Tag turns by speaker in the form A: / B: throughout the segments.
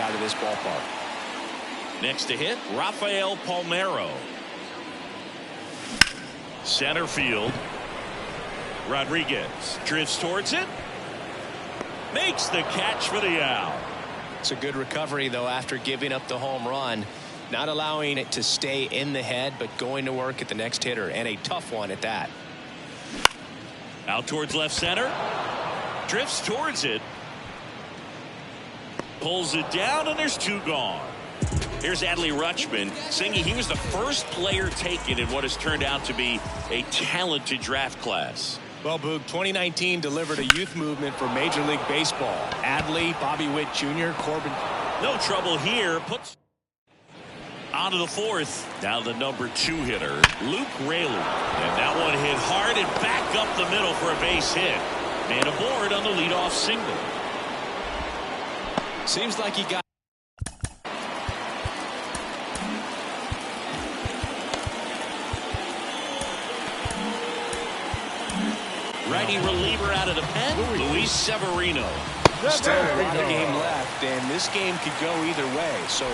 A: out of this ballpark.
B: Next to hit, Rafael Palmeiro. Center field. Rodriguez drifts towards it. Makes the catch for the out.
A: It's a good recovery, though, after giving up the home run. Not allowing it to stay in the head, but going to work at the next hitter, and a tough one at that.
B: Out towards left center. Drifts towards it. Pulls it down, and there's two gone. Here's Adley Rutschman singing he was the first player taken in what has turned out to be a talented draft class.
A: Well, Boog, 2019 delivered a youth movement for Major League Baseball. Adley, Bobby Witt Jr., Corbin.
B: No trouble here. Puts onto the fourth. Now the number 2 hitter, Luke Raley. And that one hit hard and back up the middle for a base hit. Man aboard on the leadoff single.
A: Seems like he got.
B: Righty reliever out of the pen, Luis Severino.
A: Still a lot of game left, and this game could go either way. So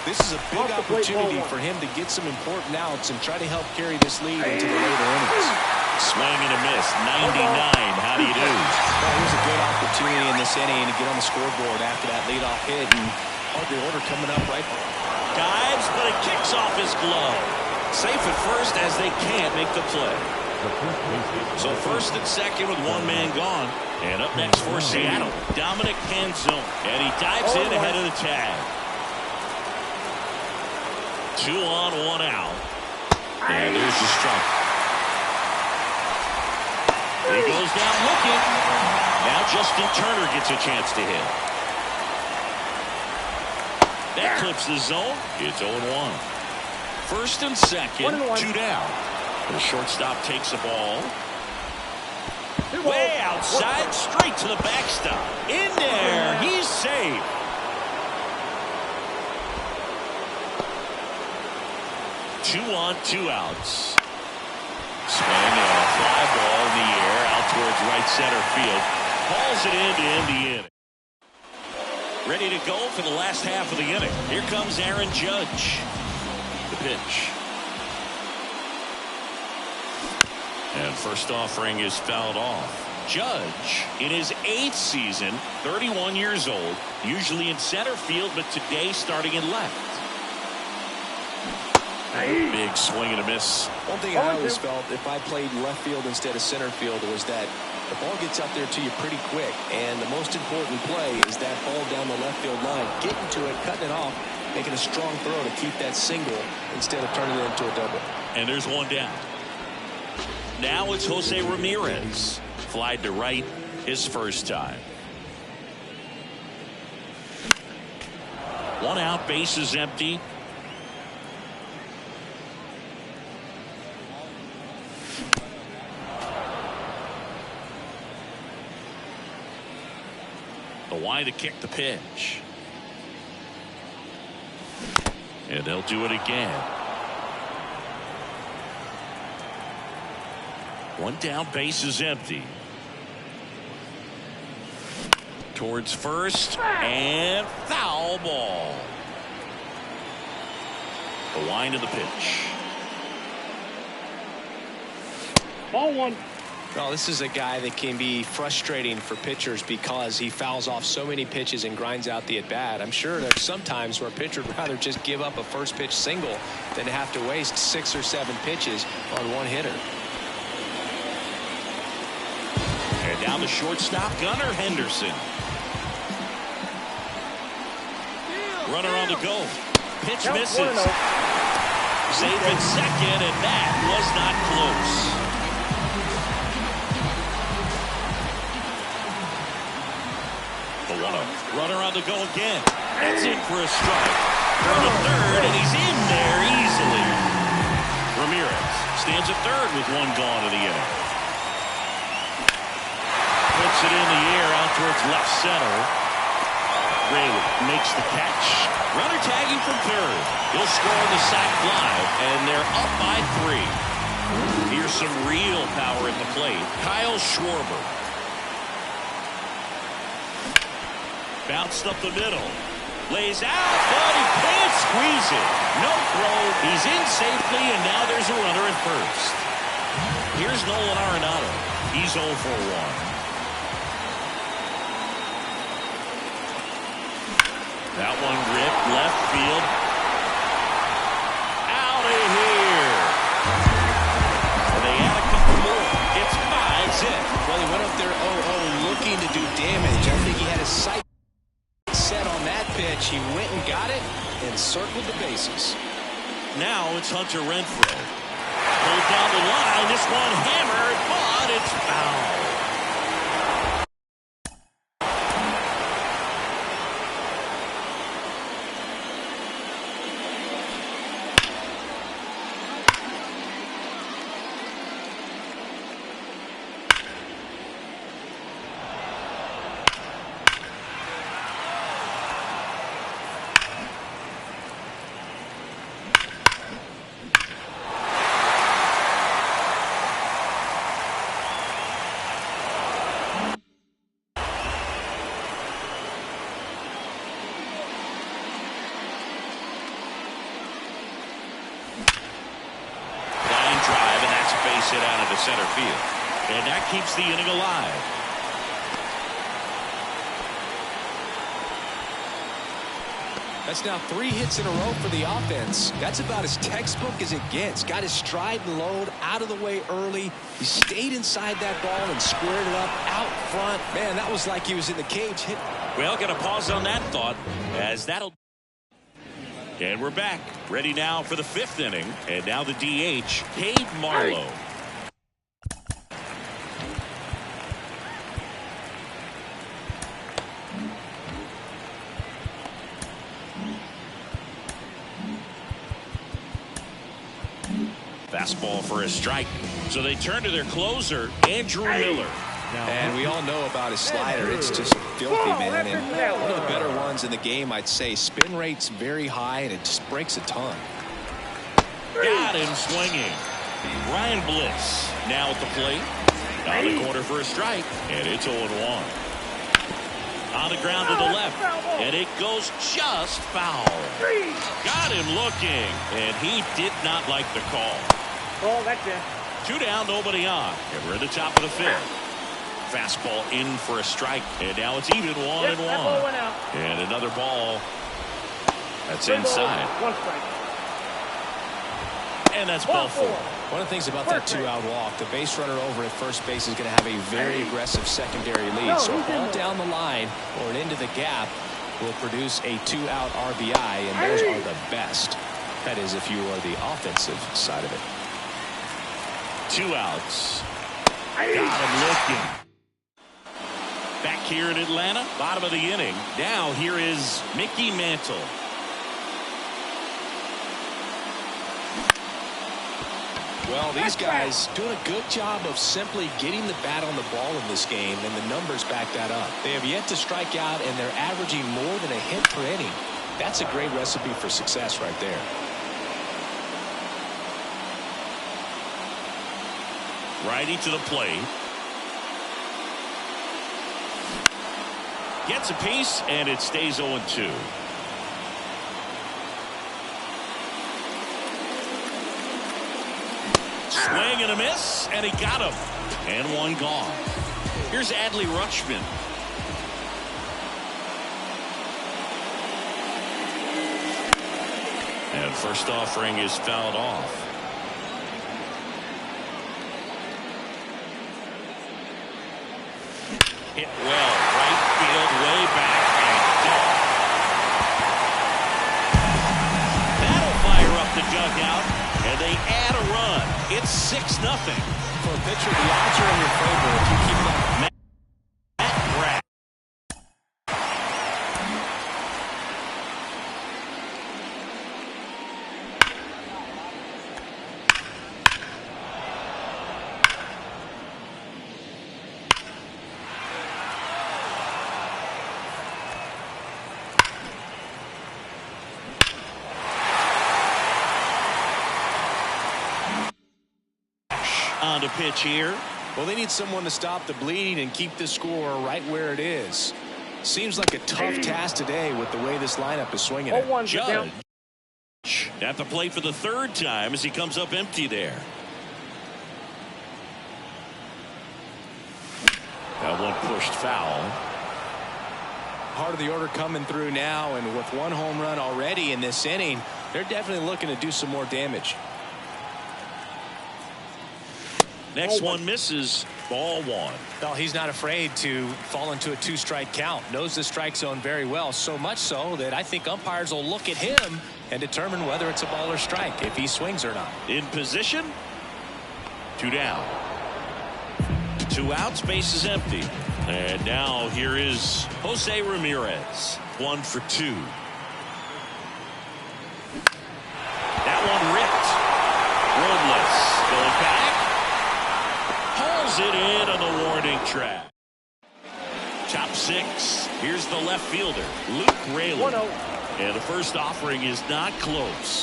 A: this is a big opportunity for him to get some important outs and try to help carry this lead into the later innings.
B: Swing and a miss, 99. How do you do?
A: Well, here's a good opportunity in this inning to get on the scoreboard after that leadoff hit, and the order coming up right.
B: Dives, but it kicks off his glove. Safe at first as they can't make the play. So first and second with one man gone. And up next for Seattle, Dominic Canzone. And he dives in ahead of the tag. 2 on, 1 out. And there's the strike. He goes down looking. Now Justin Turner gets a chance to hit. That clips the zone. It's 0-1. First and second, 2 down. The shortstop takes the ball. Way outside, straight to the backstop. In there, he's safe. Two on, 2 outs. Swing and a fly ball in the air out towards right center field. Hauls it in to end the inning. Ready to go for the last half of the inning. Here comes Aaron Judge. The pitch. And first offering is fouled off. Judge, in his 8th season, 31 years old, usually in center field, but today starting in left. Big swing and a miss.
A: One thing I always felt if I played left field instead of center field was that the ball gets out there to you pretty quick, and the most important play is that ball down the left field line, getting to it, cutting it off, making a strong throw to keep that single instead of turning it into a double.
B: And there's one down. Now it's Jose Ramirez. Flied to right his first time. 1 out, base is empty. The Y to kick the pitch. And they'll do it again. 1 down, base is empty. Towards first, and foul ball. The wind of the pitch.
C: Ball 1.
A: Well, this is a guy that can be frustrating for pitchers because he fouls off so many pitches and grinds out the at-bat. I'm sure there's some times where a pitcher would rather just give up a first pitch single than have to waste 6 or 7 pitches on one hitter.
B: And down the shortstop, Gunnar Henderson. Runner on the go. Pitch misses. Safe at second, and that was not close. The 1-0. Runner on the go again. That's in for a strike. From the third, and he's in there easily. Ramirez stands at third with 1 gone in the inning. Puts it in the air out towards left center. Raley makes the catch. Runner tagging from third. He'll score on the sac fly, and they're up by 3. Here's some real power at the plate. Kyle Schwarber. Bounced up the middle. Lays out, but he can't squeeze it. No throw. He's in safely, and now there's a runner at first. Here's Nolan Arenado. He's 0 for 1. That one ripped left field. Out of here. And they add a couple more. It's 5-zip.
A: Well, he went up there 0-0 looking to do damage. I think he had his sight set on that pitch. He went and got it and circled the bases.
B: Now it's Hunter Renfroe. Pulled down the line. This one hammered, but it's foul. Hit out into center field, and that keeps the inning alive.
A: That's now 3 hits in a row for the offense. That's about as textbook as it gets. Got his stride and load out of the way early. He stayed inside that ball and squared it up out front. Man, that was like he was in the cage.
B: Well, gonna pause on that thought, as that'll. And we're back, ready now for the 5th inning, and now the DH, Cade Marlowe. Fastball for a strike. So they turn to their closer, Andrew Miller.
A: And we all know about his slider. It's just filthy, man. And one of the better ones in the game, I'd say. Spin rate's very high, and it just breaks a ton.
B: Got him swinging. Ryan Bliss now at the plate. On the corner for a strike, and it's 0-1. On the ground to the left, and it goes just foul. Got him looking, and he did not like the call.
C: Oh, that's it.
B: 2 down, nobody on, and we're at the top of the 5th. Fastball in for a strike, and now it's even 1-1.
C: That ball went out.
B: And another ball that's inside.
C: One strike.
B: And that's ball 4.
A: One of the things about that 2-out walk, the base runner over at first base is going to have a very aggressive secondary lead. So a ball down the line or an into the gap will produce a 2-out RBI, and those are the best. That is, if you are the offensive side of it.
B: 2 outs. Got him looking. Back here in Atlanta, bottom of the inning. Now here is Mickey Mantle.
A: Well, these guys doing a good job of simply getting the bat on the ball in this game, and the numbers back that up. They have yet to strike out, and they're averaging more than a hit per inning. That's a great recipe for success right there.
B: Righty to the plate. Gets a piece, and it stays 0-2. Swing and a miss, and he got him. And one gone. Here's Adley Rutschman. And first offering is fouled off. Hit well, right field, way back, and dead. That'll fire up the dugout, and they add a run. It's 6-0.
A: For a pitcher, the odds are in your favor if you keep that.
B: Matt Bratt. On to pitch here.
A: Well, they need someone to stop the bleeding and keep the score right where it is. Seems like a tough task today with the way this lineup is swinging it.
C: 0-1, sit down.
B: Judge at the plate for the third time as he comes up empty there. That one pushed foul.
A: Heart of the order coming through now, and with one home run already in this inning, they're definitely looking to do some more damage.
B: Next one misses. Ball one.
A: Well, he's not afraid to fall into a 2-strike count. Knows the strike zone very well, so much so that I think umpires will look at him and determine whether it's a ball or strike, if he swings or not.
B: In position. 2 down. 2 outs, base is empty. And now here is Jose Ramirez. 1 for 2. That one ripped. Roadless going back. Hauls it in on the warning track. Top 6. Here's the left fielder, Luke Rayleigh.
C: 1-0.
B: And the first offering is not close.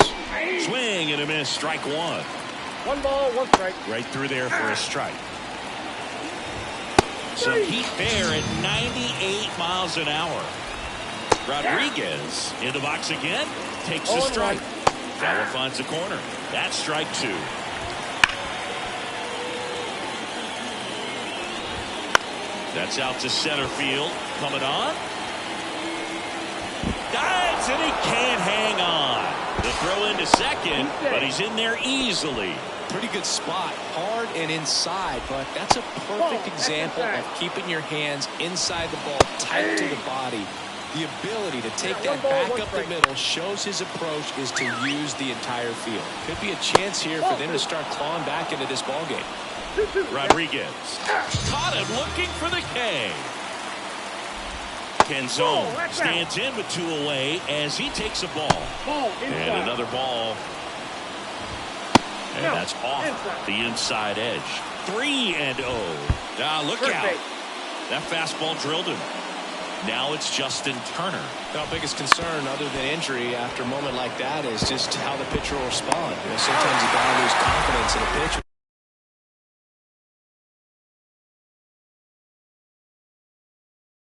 B: Swing and a miss. Strike 1.
C: 1 ball, 1 strike.
B: Right through there for a strike. Some heat there at 98 miles an hour. Rodriguez in the box again. Takes a strike. Fowler finds the corner. That's strike 2. That's out to center field. Coming on. Dives and he can't hang on. The throw into second, but he's in there easily.
A: Pretty good spot, hard and inside, but that's a perfect example of keeping your hands inside the ball, tight to the body. The ability to take that back up the middle shows his approach is to use the entire field. Could be a chance here for them to start clawing back into this ball game.
B: Rodriguez caught him looking for the K. Canzone stands in with 2 away as he takes a ball. And another ball. And that's off the inside edge. 3-0. Now look out. That fastball drilled him. Now it's Justin Turner.
A: Our biggest concern other than injury after a moment like that is just how the pitcher will respond. Sometimes you got to lose confidence in a pitch.